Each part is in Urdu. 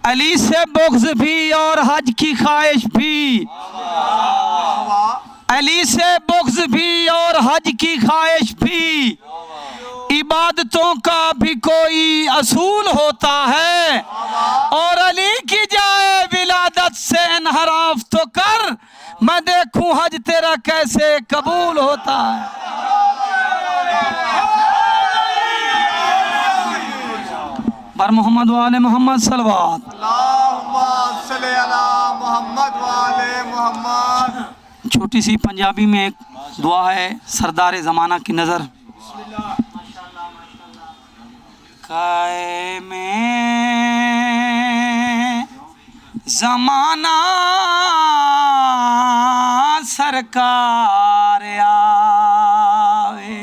علی سے بغض بھی اور حج کی خواہش بھی، علی سے بغض بھی اور حج کی خواہش بھی، عبادتوں کا بھی کوئی اصول ہوتا ہے، اور علی کی جائے ولادت سے انحراف تو کر، میں دیکھوں حج تیرا کیسے قبول ہوتا ہے۔ بر محمد وآل محمد صلوات۔ اللہم صلی علی محمد وآل محمد۔ چھوٹی سی پنجابی میں ایک دعا ہے سردار زمانہ کی نظر۔ قائم زمانہ سرکار آوے،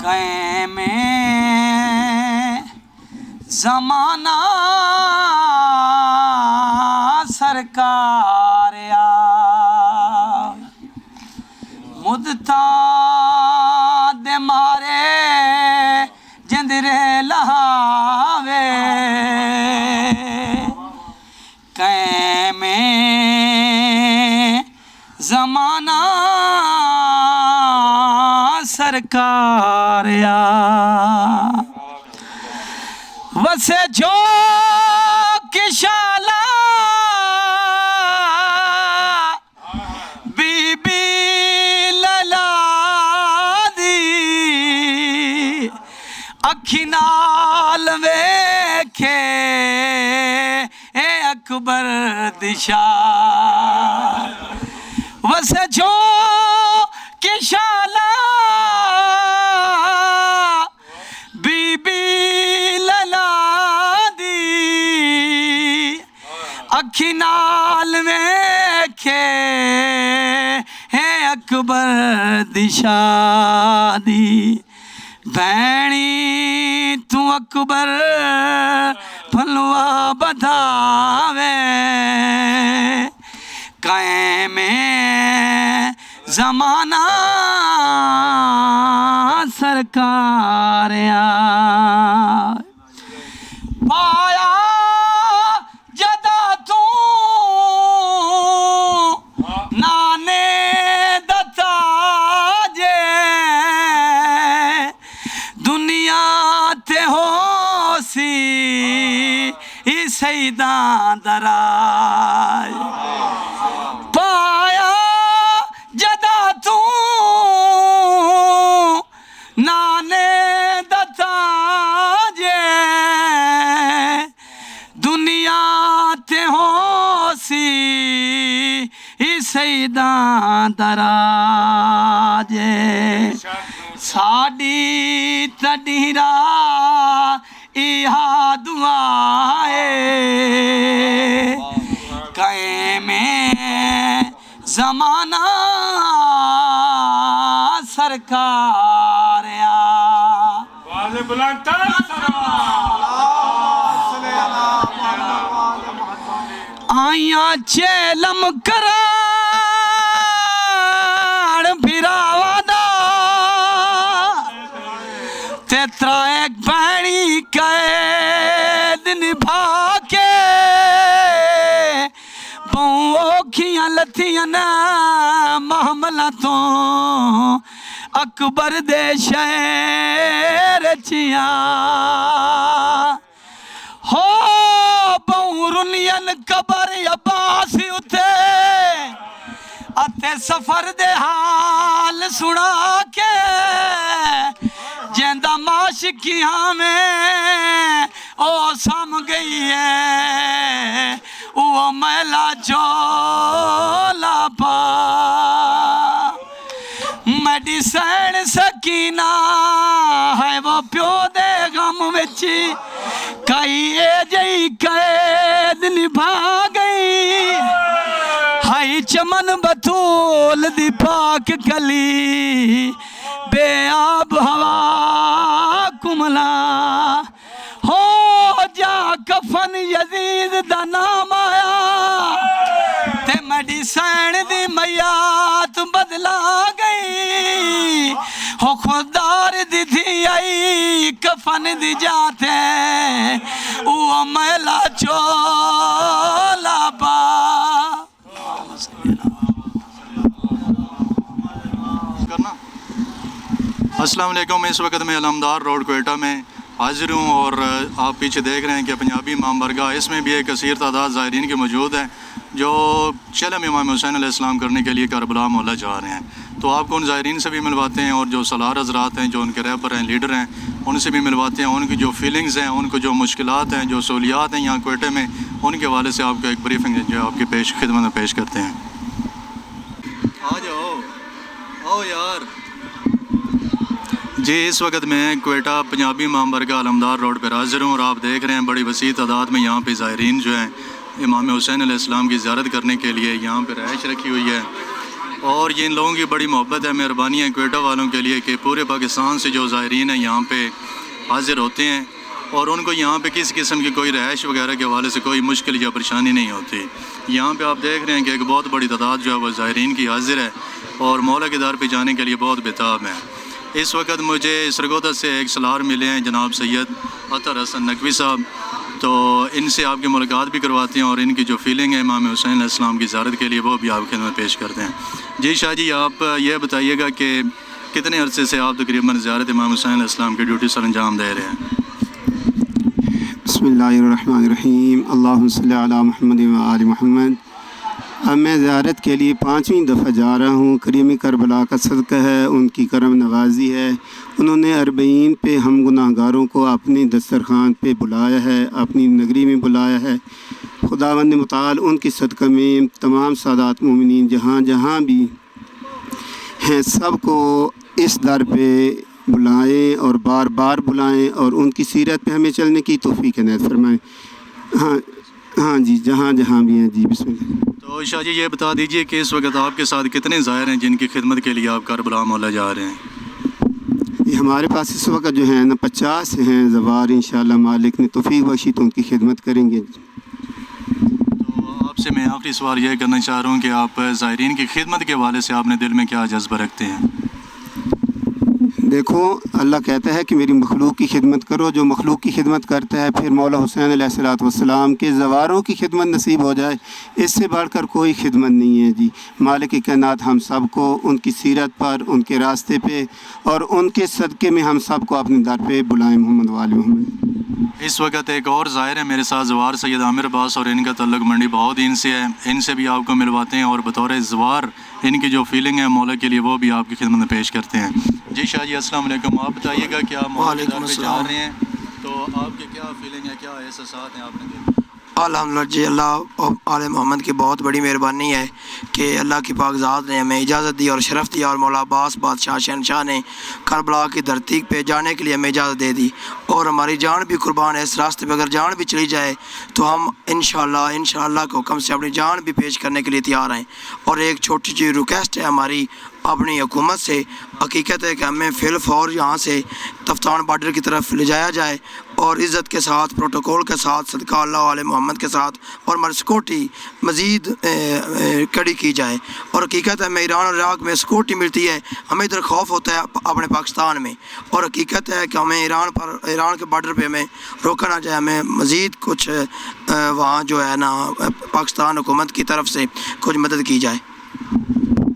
قائم زمانہ سرکار آوے، مدتاں دے مارے جندرے لہاوے، قائم زمانہ سرکار آوے، وسے جو کشالہ بی بی للا دی، اکھی نال ویکھے اے اکبر دی شان، وسے جو کشالہ بی بی للا دی، اکھی نال ویکھے ہے اکبر دی شادی، بھینی تو اکبر پھلوا بدھاوے، قائم زمانہ سرکار آئے، پایا جدا تو نانے دتا جے، دنیا تے ہو سی سیداں دراج، پایا جدا تو نانے دتا جے، دنیا تے ہو سی سیداں دراج، ساڈی تڈیرا ایہا دعائے، قائم زمانہ سرکار آئے، آئیاں چیلم کران بھراوا دا، تیترا ایک بہنی قید نبھا کے، اوکھیاں لتھیاں محملہ تو اکبر دے شہر چیاں، ہو بہرنین قبر عباسی اتے، اتے سفر دے حال سنا کے، جیندہ معاشقیاں میں او سام گئی ہے، وہ میلا چولا پا، میڈیسن سکینہ ہے وہ پیو دے غم وچی، کئی اے جئی قید نبھا گئی، ہائی چمن بطول دی پا خاک کلی بے آب ہوا کملا ہو جا کفن یزید دا نام آیا تے میڈیسن دی میات بدلا گئی ہو خوددار دی تھی آئی کفن دی جاتے او میلا چولا با السلام علیکم. اس وقت میں علمدار روڈ کوئٹہ میں حاضر ہوں اور آپ پیچھے دیکھ رہے ہیں کہ پنجابی امام برگاہ، اس میں بھی ایک کثیر تعداد زائرین کے موجود ہیں جو چلم امام حسین علیہ السلام کرنے کے لیے کربلا محلہ جا رہے ہیں. تو آپ کو ان زائرین سے بھی ملواتے ہیں اور جو سالار حضرات ہیں جو ان کے رہبر ہیں، لیڈر ہیں، ان سے بھی ملواتے ہیں. ان کی جو فیلنگز ہیں، ان کو جو مشکلات ہیں، جو سہولیات ہیں یہاں کوئٹہ میں، ان کے حوالے سے آپ کو ایک بریفنگ جو آپ کی خدمت میں پیش کرتے ہیں. آ جاؤ آؤ یار. جی اس وقت میں کوئٹہ پنجابی امام برگاہ علمدار روڈ پر حاضر ہوں اور آپ دیکھ رہے ہیں بڑی وسیع تعداد میں یہاں پہ زائرین جو ہیں امام حسین علیہ السلام کی زیارت کرنے کے لیے یہاں پہ رہائش رکھی ہوئی ہے. اور یہ ان لوگوں کی بڑی محبت ہے، مہربانی ہے کوئٹہ والوں کے لیے کہ پورے پاکستان سے جو زائرین ہیں یہاں پہ حاضر ہوتے ہیں اور ان کو یہاں پہ کسی قسم کی کوئی رہائش وغیرہ کے حوالے سے کوئی مشکل یا پریشانی نہیں ہوتی. یہاں پہ آپ دیکھ رہے ہیں کہ ایک بہت بڑی تعداد جو ہے وہ زائرین کی حاضر ہے اور مولا کے در پہ جانے کے لیے بہت بےتاب ہیں. اس وقت مجھے سرگودا سے ایک سالار ملے ہیں جناب سید اطہر حسن نقوی صاحب، تو ان سے آپ کی ملاقات بھی کرواتے ہیں اور ان کی جو فیلنگ ہے امام حسین علیہ السلام کی زیارت کے لیے وہ بھی آپ کی خدمت پیش کرتے ہیں. جی شاہ جی آپ یہ بتائیے گا کہ کتنے عرصے سے آپ تقریباً زیارت امام حسین علیہ السلام کی ڈیوٹی سر انجام دے رہے ہیں؟ بسم اللہ الرحمن الرحیم. اللہم صلی علی محمد و آل محمد. اب میں زیارت کے لیے 5ویں دفعہ جا رہا ہوں. کریم کربلا کا صدقہ ہے، ان کی کرم نوازی ہے. انہوں نے 40 پہ ہم گناہ گاروں کو اپنی دسترخوان پہ بلایا ہے، اپنی نگری میں بلایا ہے. خداوند متعال ان کی صدقہ میں تمام سادات مومنین جہاں جہاں بھی ہیں سب کو اس در پہ بلائیں اور بار بار بلائیں اور ان کی سیرت پہ ہمیں چلنے کی توفیق عنایت فرمائیں. ہاں جی جہاں جہاں بھی ہیں. جی بسم اللہ. تو شاہ جی یہ بتا دیجئے کہ اس وقت آپ کے ساتھ کتنے زائر ہیں جن کی خدمت کے لیے آپ کربلا محلہ جا رہے ہیں؟ یہ ہمارے پاس اس وقت جو ہیں نا 50 ہیں زوار. انشاءاللہ مالک نے توفیق بخشی تو ان کی خدمت کریں گے. تو آپ سے میں آخری سوال یہ کرنا چاہ رہا ہوں کہ آپ زائرین کی خدمت کے حوالے سے آپ نے دل میں کیا جذبہ رکھتے ہیں؟ دیکھو اللہ کہتا ہے کہ میری مخلوق کی خدمت کرو. جو مخلوق کی خدمت کرتا ہے پھر مولا حسین علیہ السلام کے زواروں کی خدمت نصیب ہو جائے، اس سے بڑھ کر کوئی خدمت نہیں ہے. جی مالک کائنات ہم سب کو ان کی سیرت پر، ان کے راستے پہ اور ان کے صدقے میں ہم سب کو اپنے در پہ بلائیں. محمد وآل محمد. اس وقت ایک اور ظاہر ہے میرے ساتھ زوار سید عامر عباس اور ان کا تعلق منڈی بہودین سے ہے. ان سے بھی آپ کو ملواتے ہیں اور بطور زوار ان کی جو فیلنگ ہے مولا کے لیے وہ بھی آپ کی خدمت میں پیش کرتے ہیں. جی شاہ جی السلام علیکم. آپ بتائیے گا کیا مولا کے در پہ جا رہے ہیں تو آپ کے کیا فیلنگ ہے، کیا احساسات ہیں آپ نے دیکھا؟ الحمدللہ جی اللہ اور آل محمد کی بہت بڑی مہربانی ہے کہ اللہ کی پاک ذات نے ہمیں اجازت دی اور شرف دیا اور مولا عباس بادشاہ شہنشاہ نے کربلا کی دھرتی پہ جانے کے لیے ہمیں اجازت دے دی اور ہماری جان بھی قربان ہے. اس راستے پہ اگر جان بھی چلی جائے تو ہم انشاءاللہ کے حکم سے اپنی جان بھی پیش کرنے کے لیے تیار ہیں. اور ایک چھوٹی سی ریکویسٹ ہے ہماری اپنی حکومت سے. حقیقت ہے کہ ہمیں فی الفور یہاں سے تفتان بارڈر کی طرف لے جایا جائے اور عزت کے ساتھ، پروٹوکول کے ساتھ، صدقہ اللہ علیہ محمد کے ساتھ اور ہماری سیکورٹی مزید کڑی کی جائے. اور حقیقت ہے ہمیں ایران اور عراق میں سیکورٹی ملتی ہے، ہمیں ادھر خوف ہوتا ہے اپنے پاکستان میں. اور حقیقت ہے کہ ہمیں ایران کے بارڈر پہ ہمیں روکا نہ جائے، ہمیں مزید کچھ وہاں جو ہے نا پاکستان حکومت کی طرف سے کچھ مدد کی جائے.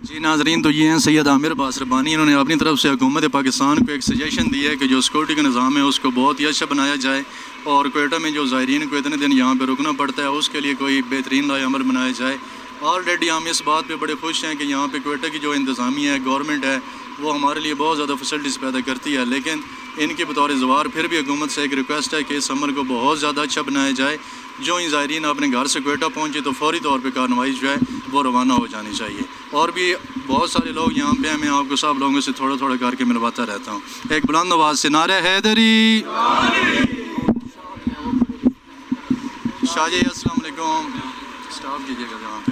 جی ناظرین تو یہ ہیں سید عامر عباس ربانی. انہوں نے اپنی طرف سے حکومت پاکستان کو ایک سجیشن دی ہے کہ جو سیکورٹی کا نظام ہے اس کو بہت ہی اچھا بنایا جائے اور کوئٹہ میں جو زائرین کو اتنے دن یہاں پہ رکنا پڑتا ہے اس کے لیے کوئی بہترین رائے عمل بنایا جائے. آلریڈی ہم اس بات پہ بڑے خوش ہیں کہ یہاں پہ کوئٹہ کی جو انتظامیہ ہے، گورنمنٹ ہے، وہ ہمارے لیے بہت زیادہ فیسلٹیز پیدا کرتی ہے. لیکن ان کی بطور زوار پھر بھی حکومت سے ایک ریکویسٹ ہے کہ اس عمل کو بہت زیادہ اچھا بنایا جائے. جو ہی زائرین اپنے گھر سے کوئٹہ پہنچے تو فوری طور پہ کارروائی جو ہے وہ روانہ ہو جانی چاہیے. اور بھی بہت سارے لوگ یہاں پہ ہیں، میں آپ کو سب لوگوں سے تھوڑا تھوڑا کر کے ملواتا رہتا ہوں. ایک بلند آواز سے نعرہ حیدری. شاہ جی السلام علیکم. اسٹاف کیجیے گا جہاں پہ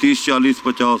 30 40 50,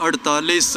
48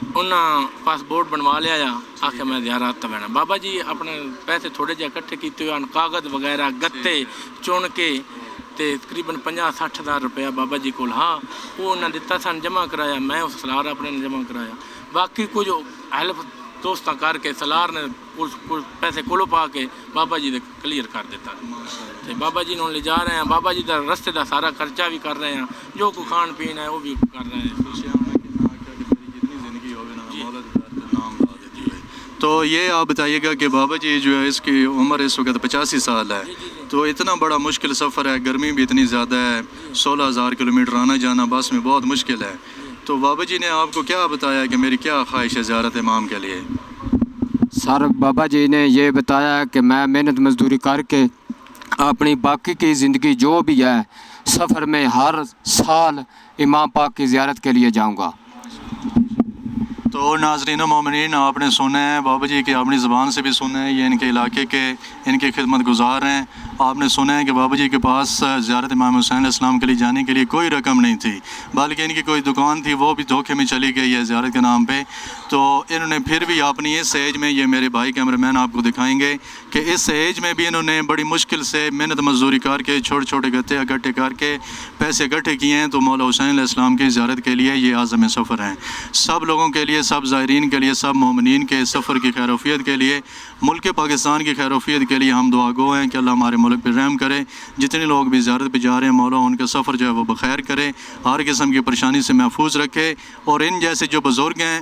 انہاں پاسپورٹ بنوا لیا یا آخر میں زیارت بہنا بابا جی اپنے پیسے تھوڑے جہے اکٹھے کیتے ہوئے کاغذ وغیرہ گتے چن کے تے تقریباً 50-60 ہزار روپیہ بابا جی کو ہاں وہ انہیں دتا سن جمع کرایا میں اس سالار اپنے نے جمع کرایا باقی کچھ ہیلپ دوستاں کر کے سالار نے کچھ پیسے کولو پا کے بابا جی دے کلیئر کر دیتا تے بابا جی نوں لے جا رہے ہیں بابا جی دا رستے دا سارا خرچہ بھی کر رہے ہیں جو کو کھان پین ہے وہ بھی کر رہے ہیں تو یہ آپ بتائیے گا کہ بابا جی جو ہے اس کی عمر اس وقت 85 سال ہے تو اتنا بڑا مشکل سفر ہے گرمی بھی اتنی زیادہ ہے 16,000 کلومیٹر آنا جانا بس میں بہت مشکل ہے تو بابا جی نے آپ کو کیا بتایا کہ میری کیا خواہش ہے زیارت امام کے لیے؟ سر بابا جی نے یہ بتایا کہ میں محنت مزدوری کر کے اپنی باقی کی زندگی جو بھی ہے سفر میں ہر سال امام پاک کی زیارت کے لیے جاؤں گا۔ تو ناظرین و مومنین آپ نے سنا ہے بابا جی کی اپنی زبان سے بھی سنا ہے یہ ان کے علاقے کے ان کے خدمت گزار ہیں آپ نے سنا ہے کہ بابا جی کے پاس زیارت امام حسین علیہ السلام کے لیے جانے کے لیے کوئی رقم نہیں تھی بلکہ ان کی کوئی دکان تھی وہ بھی دھوکے میں چلی گئی ہے زیارت کے نام پہ تو انہوں نے پھر بھی اپنی اس ایج میں یہ میرے بھائی کیمرہ مین آپ کو دکھائیں گے کہ اس ایج میں بھی انہوں نے بڑی مشکل سے محنت مزدوری کر کے چھوٹے چھوٹے گتے اکٹھے کر کے پیسے اکٹھے کیے ہیں تو مولا حسین علیہ السلام کی زیارت کے لیے یہ اعظم سفر ہیں سب لوگوں کے لیے سب زائرین کے لیے سب مومنین کے سفر کی خیروفیت کے لیے ملک پاکستان کی خیروفیت کے لیے ہم دعا گو ہیں کہ اللہ ہمارے ملک پہ رحم کرے جتنے لوگ بھی زیارت پہ جا رہے ہیں مولا ان کا سفر جو ہے وہ بخیر کرے ہر قسم کی پریشانی سے محفوظ رکھے اور ان جیسے جو بزرگ ہیں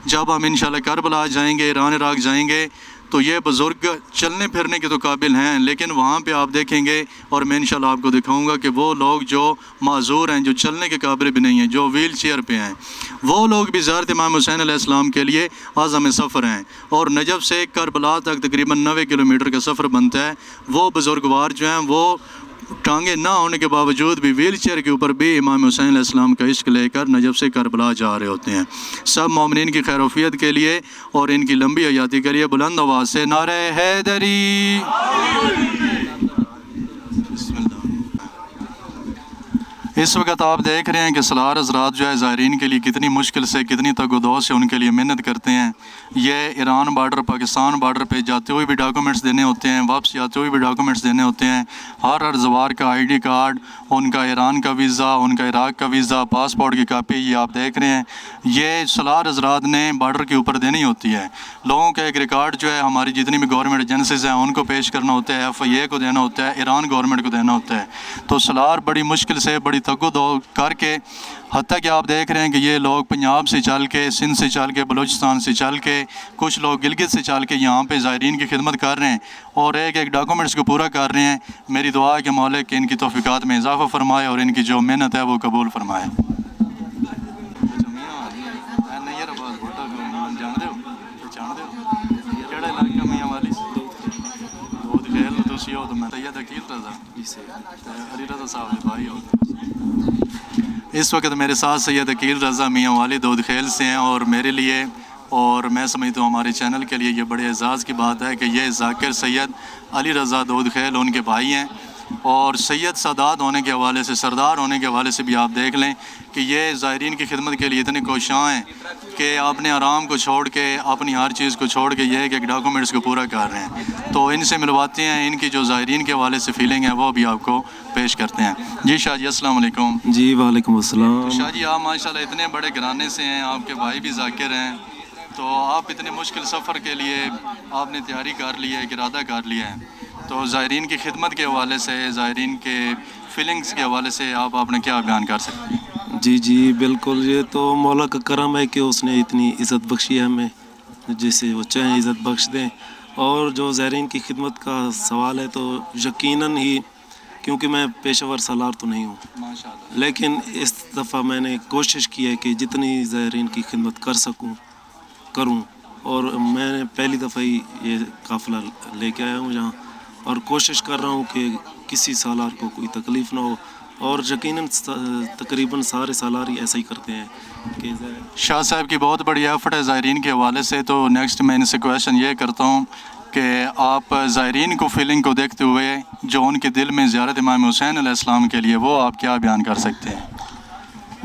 جب ہم انشاءاللہ کربلا جائیں گے ایران عراق جائیں گے تو یہ بزرگ چلنے پھرنے کے تو قابل ہیں لیکن وہاں پہ آپ دیکھیں گے اور میں انشاءاللہ آپ کو دکھاؤں گا کہ وہ لوگ جو معذور ہیں جو چلنے کے قابل بھی نہیں ہیں جو ویل چیئر پہ ہیں وہ لوگ بھی زیارت امام حسین علیہ السلام کے لیے اعظم سفر ہیں اور نجف سے کربلا تک تقریباً 90 کلومیٹر کا سفر بنتا ہے وہ بزرگوار جو ہیں وہ ٹانگیں نہ ہونے کے باوجود بھی ویل چیئر کے اوپر بھی امام حسین علیہ السلام کا عشق لے کر نجف سے کربلا جا رہے ہوتے ہیں سب مومنین کی خیروفیت کے لیے اور ان کی لمبی حیاتی کے لیے بلند آواز سے نعرہ حیدری بسم اللہ۔ اس وقت آپ دیکھ رہے ہیں کہ سالار حضرات جو ہے زائرین کے لیے کتنی مشکل سے کتنی تگ و دو سے ان کے لیے محنت کرتے ہیں یہ ایران بارڈر پاکستان بارڈر پہ جاتے ہوئے بھی ڈاکومنٹس دینے ہوتے ہیں واپس جاتے ہوئے بھی ڈاکومنٹس دینے ہوتے ہیں ہر زوار کا ID کارڈ ان کا ایران کا ویزا ان کا عراق کا ویزا پاسپورٹ کی کاپی یہ آپ دیکھ رہے ہیں یہ سالار حضرات نے بارڈر کے اوپر دینی ہوتی ہے لوگوں کا ایک ریکارڈ جو ہے ہماری جتنی بھی گورنمنٹ ایجنسیز ہیں ان کو پیش کرنا ہوتا ہے FIA کو دینا ہوتا ہے ایران گورنمنٹ کو دینا ہوتا ہے تو سالار بڑی مشکل سے بڑی تگ و دو کر کے حتیٰ کہ آپ دیکھ رہے ہیں کہ یہ لوگ پنجاب سے چل کے سندھ سے چل کے بلوچستان سے چل کے کچھ لوگ گلگت سے چل کے یہاں پہ زائرین کی خدمت کر رہے ہیں اور ایک ایک ڈاکومنٹس کو پورا کر رہے ہیں میری دعا ہے کہ مالک ان کی توفیقات میں اضافہ فرمائے اور ان کی جو محنت ہے وہ قبول فرمائے اس وقت میرے ساتھ سید عقیل رضا میاں والی دودھ خیل سے ہیں اور میرے لیے اور میں سمجھتا ہوں ہمارے چینل کے لیے یہ بڑے اعزاز کی بات ہے کہ یہ ذاکر سید علی رضا دودھ خیل ان کے بھائی ہیں اور سید سادات ہونے کے حوالے سے سردار ہونے کے حوالے سے بھی آپ دیکھ لیں کہ یہ زائرین کی خدمت کے لیے اتنے کوشاں ہیں کہ اپنے آرام کو چھوڑ کے اپنی ہر چیز کو چھوڑ کے یہ ایک ڈاکومنٹس کو پورا کر رہے ہیں تو ان سے ملواتے ہیں ان کی جو زائرین کے حوالے سے فیلنگ ہے وہ بھی آپ کو پیش کرتے ہیں جی شاہ جی السلام علیکم جی وعلیکم السلام شاہ جی آپ ماشاءاللہ اتنے بڑے گھرانے سے ہیں آپ کے بھائی بھی ذاکر ہیں تو آپ اتنے مشکل سفر کے لیے آپ نے تیاری کر لی ہے ارادہ کر لیا ہے تو زائرین کی خدمت کے حوالے سے زائرین کے فیلنگز کے حوالے سے آپ اپنا کیا بیان کر سکتے ہیں؟ جی بالکل یہ تو مولا کا کرم ہے کہ اس نے اتنی عزت بخشی ہے ہمیں جسے وہ چاہیں عزت بخش دیں اور جو زائرین کی خدمت کا سوال ہے تو یقیناً ہی کیونکہ میں پیشہ ور سالار تو نہیں ہوں لیکن اس دفعہ میں نے کوشش کی ہے کہ جتنی زائرین کی خدمت کر سکوں کروں اور میں نے پہلی دفعہ ہی یہ قافلہ لے کے آیا ہوں یہاں اور کوشش کر رہا ہوں کہ کسی سالار کو کوئی تکلیف نہ ہو اور یقیناً تقریباً سارے سالار ہی ایسا ہی کرتے ہیں کہ شاہ صاحب کی بہت بڑی ایفرٹ ہے زائرین کے حوالے سے تو نیکسٹ میں ان سے کویشچن یہ کرتا ہوں کہ آپ زائرین کو فیلنگ کو دیکھتے ہوئے جو ان کے دل میں زیارت امام حسین علیہ السلام کے لیے وہ آپ کیا بیان کر سکتے ہیں؟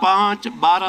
5, 12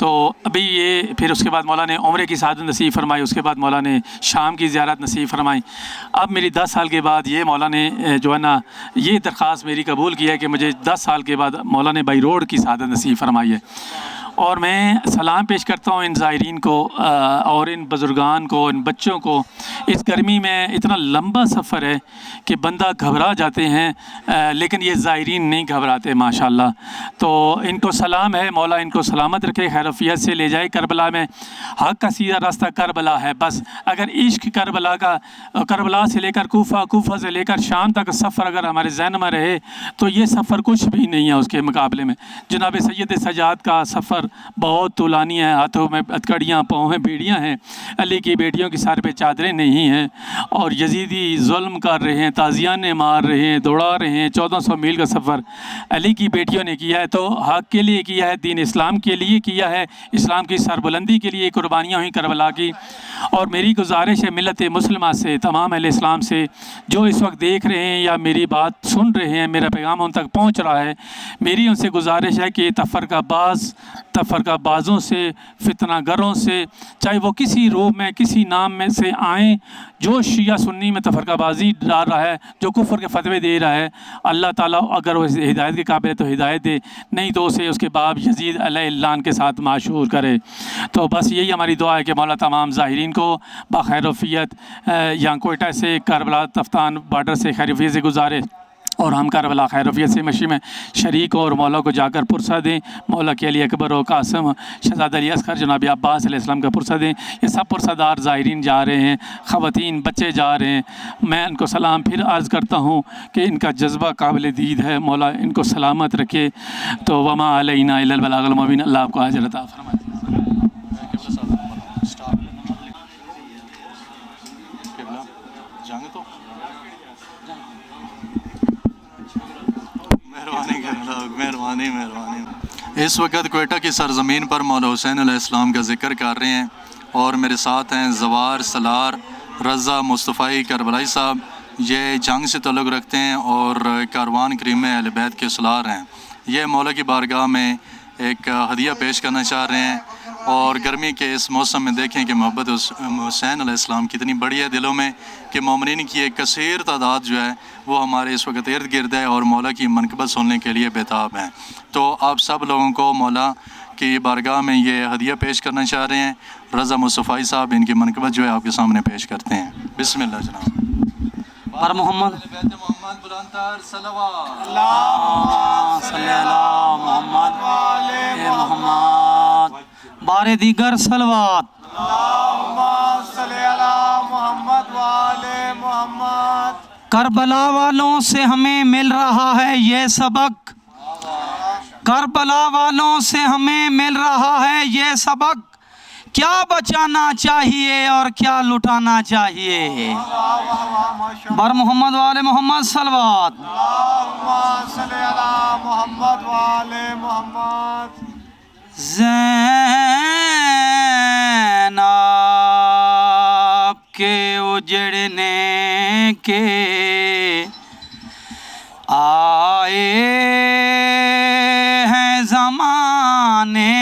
تو ابھی یہ پھر اس کے بعد مولا نے عمرے کی سعادت نصیب فرمائی، اس کے بعد مولا نے شام کی زیارت نصیب فرمائی. اب میری 10 سال کے بعد یہ مولا نے جو ہے نا یہ درخواست میری قبول کی ہے کہ مجھے 10 سال کے بعد مولا نے بائی روڈ کی سعادت نصیب فرمائی ہے. اور میں سلام پیش کرتا ہوں ان زائرین کو اور ان بزرگان کو، ان بچوں کو. اس گرمی میں اتنا لمبا سفر ہے کہ بندہ گھبرا جاتے ہیں، لیکن یہ زائرین نہیں گھبراتے ماشاءاللہ. تو ان کو سلام ہے، مولا ان کو سلامت رکھے، خیرفیت سے لے جائے کربلا میں. حق کا سیدھا راستہ کربلا ہے. بس اگر عشق کربلا کا، کربلا سے لے کر کوفہ، کوفہ سے لے کر شام تک سفر اگر ہمارے ذہن میں رہے تو یہ سفر کچھ بھی نہیں ہے اس کے مقابلے میں. جناب سید سجاد کا سفر بہت طولانی ہے، ہاتھوں میں ہتھکڑیاں، پاؤں میں بیڑیاں ہیں، علی کی بیٹیوں کی سر پہ چادریں نہیں ہیں، اور یزیدی ظلم کر رہے ہیں، تازیانے مار رہے ہیں، دوڑا رہے ہیں. 1400 میل کا سفر علی کی بیٹیوں نے کیا ہے، تو حق کے لیے کیا ہے، دین اسلام کے لیے کیا ہے، اسلام کی سربلندی کے لیے قربانیاں ہوئیں کربلا کی. اور میری گزارش ہے ملت مسلمہ سے، تمام اہل اسلام سے، جو اس وقت دیکھ رہے ہیں یا میری بات سن رہے ہیں، میرا پیغام ان تک پہنچ رہا ہے، میری ان سے گزارش ہے کہ تفرقہ بازوں سے، فتنہ گروں سے، چاہے وہ کسی روح میں، کسی نام میں سے آئیں، جو شیعہ سنی میں تفرقہ بازی ڈال رہا ہے، جو کفر کے فتوے دے رہا ہے، اللہ تعالیٰ اگر وہ ہدایت کے قابل ہے تو ہدایت دے، نہیں تو اسے اس کے باب یزید علیہ اللعن کے ساتھ معشور کرے. تو بس یہی ہماری دعا ہے کہ مولا تمام ظاہرین کو بخیر وفیت یہاں کوئٹہ سے، کربلا تفتان بارڈر سے خیریفیت سے گزارے، اور ہم کربلا خیریفیت سے مشی میں شریک اور مولا کو جا کر پرسہ دیں. مولا کے علی اکبر و قاسم، شہزادہ علی اصغر، جناب عباس علیہ السلام کا پرسہ دیں. یہ سب پرسہ دار زائرین جا رہے ہیں، خواتین، بچے جا رہے ہیں. میں ان کو سلام پھر عرض کرتا ہوں کہ ان کا جذبہ قابل دید ہے، مولا ان کو سلامت رکھے. تو وما علینا الا البلاغ المبین. اللہ آپ کو اجر عطا فرمائے. مہربانی. اس وقت کوئٹہ کی سرزمین پر مولا حسین علیہ السلام کا ذکر کر رہے ہیں، اور میرے ساتھ ہیں زوار، سلار، رضا، مصطفی کربلائی صاحب. یہ جنگ سے تعلق رکھتے ہیں اور کاروان کریم اہل بیت کے سلار ہیں. یہ مولا کی بارگاہ میں ایک ہدیہ پیش کرنا چاہ رہے ہیں، اور گرمی کے اس موسم میں دیکھیں کہ محبت حسین علیہ السلام کتنی بڑی ہے دلوں میں، کہ مومنین کی ایک کثیر تعداد جو ہے وہ ہمارے اس وقت ارد گرد ہے اور مولا کی منقبت سننے کے لیے بیتاب ہیں. تو آپ سب لوگوں کو مولا کی بارگاہ میں یہ ہدیہ پیش کرنا چاہ رہے ہیں. رضا مصطفی صاحب ان کی منقبت جو ہے آپ کے سامنے پیش کرتے ہیں. بسم اللہ جناب. پر محمد محمد بلندتر صلوات. اللہم صلی علی محمد وآل محمد. بار دیگر صلوات. اللہم صلی علی محمد وآل محمد. کربلا والوں سے ہمیں مل رہا ہے یہ سبق، کربلا والوں سے ہمیں مل رہا ہے یہ سبق، کیا بچانا چاہیے اور کیا لٹانا چاہیے. بر محمد وآل محمد صلوات. اللہم صلی علی محمد وآل محمد. زینب کے اجڑنے کے آئے ہیں زمانے،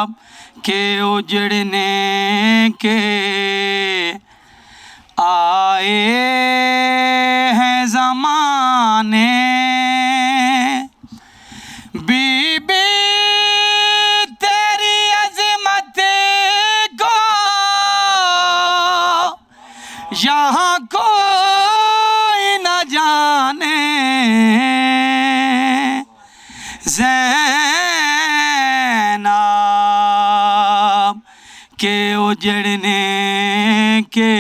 زینب کے اجڑنے کے آئے ہیں زمانے، بی بی تیری عظمت کو یہاں کوئی نہ جانے، زینب کے اجڑنے کے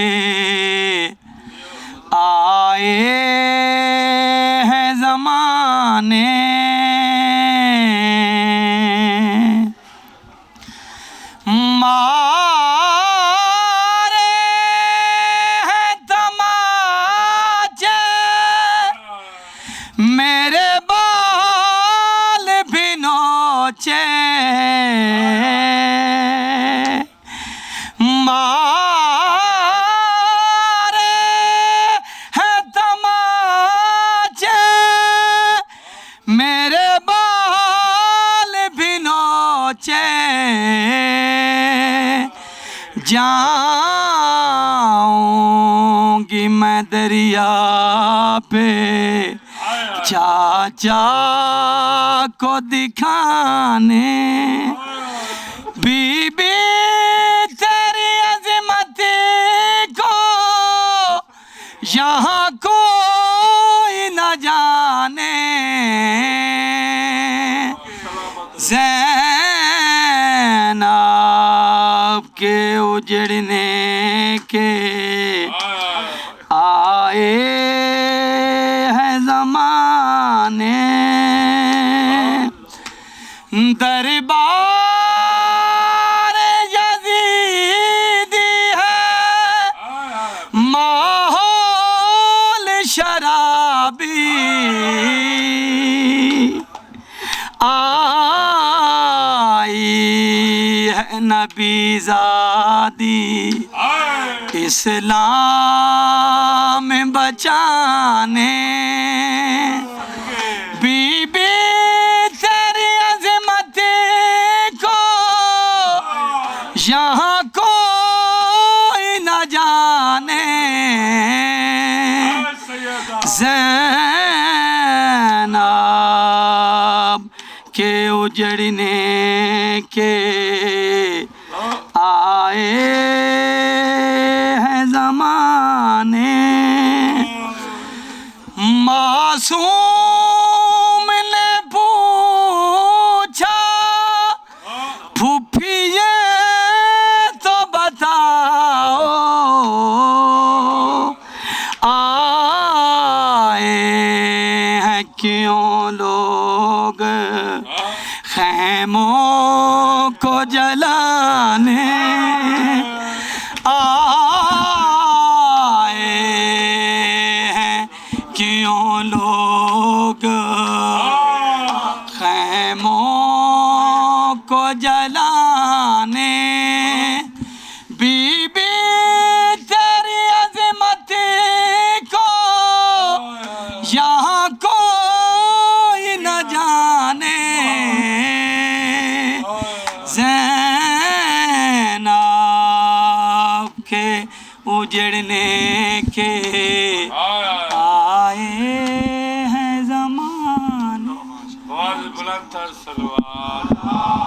آئے ہیں زمانے، مارے ہیں تماچے میرے بال بھی نوچے، جاؤں گی میں دریا پہ چاچا کو دکھانے بی بی تیری عظمت کو یہاں کوئی نہ جانے زینب کے اجڑنے کے آئے ہیں زمانے دربار یزیدی ہے ماحول شرابی آئی ہے نبی زادی اسلام بچانے بی بی تیری عظمت کو یہاں کوئی نہ جانے زینب کے اجڑنے کے آئے ہیں زمانے معصوم نے پوچھا پھوپھی یہ تو بتاؤ آئے ہیں کیوں لوگ خیموں کو جلانے آئے ہیں کیوں لوگ خیموں کو جلانے بی بی تیری عظمت کو یہاں کوئی نہ جانے زینب کے اجڑنے کے آئے ہیں زمانے بلند تر سلوات